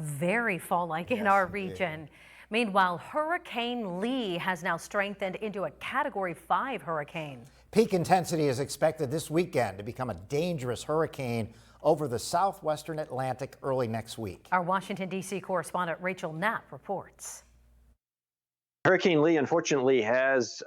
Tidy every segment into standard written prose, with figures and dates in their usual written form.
very fall-like in our region. Meanwhile, Hurricane Lee has now strengthened into a Category 5 hurricane. Peak intensity is expected this weekend to become a dangerous hurricane over the southwestern Atlantic early next week. Our Washington, D.C. correspondent Rachel Knapp reports. Hurricane Lee, unfortunately, has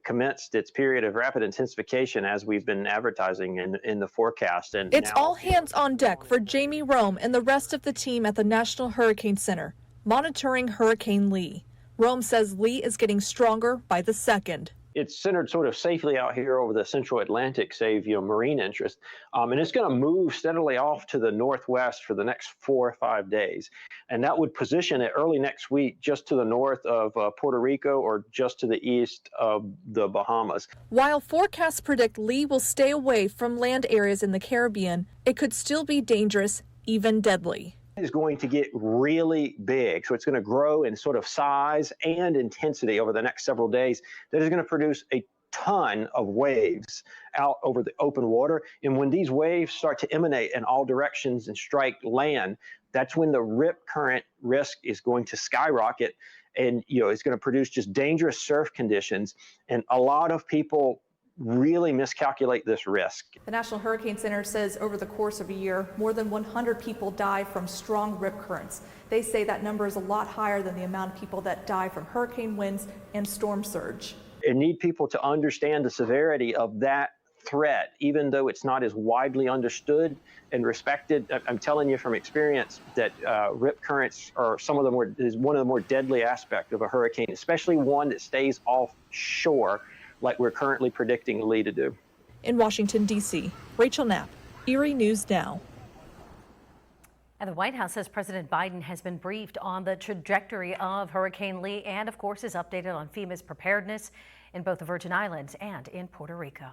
commenced its period of rapid intensification as we've been advertising in the forecast. And it's now, all hands on deck for Jamie Rome and the rest of the team at the National Hurricane Center, monitoring Hurricane Lee. Rome says Lee is getting stronger by the second. It's centered sort of safely out here over the central Atlantic, save marine interest, and it's going to move steadily off to the northwest for the next 4 or 5 days, and that would position it early next week just to the north of Puerto Rico or just to the east of the Bahamas. While forecasts predict Lee will stay away from land areas in the Caribbean, it could still be dangerous, even deadly. Is going to get really big. So it's going to grow in sort of size and intensity over the next several days. That is going to produce a ton of waves out over the open water. And when these waves start to emanate in all directions and strike land, that's when the rip current risk is going to skyrocket. And, it's going to produce just dangerous surf conditions. And a lot of people really miscalculate this risk. The National Hurricane Center says over the course of a year, more than 100 people die from strong rip currents. They say that number is a lot higher than the amount of people that die from hurricane winds and storm surge. I need people to understand the severity of that threat, even though it's not as widely understood and respected. I'm telling you from experience that rip currents are is one of the more deadly aspects of a hurricane, especially one that stays offshore, like we're currently predicting Lee to do. In Washington, D.C., Rachel Knapp, Erie News Now. And the White House says President Biden has been briefed on the trajectory of Hurricane Lee and, of course, is updated on FEMA's preparedness in both the Virgin Islands and in Puerto Rico.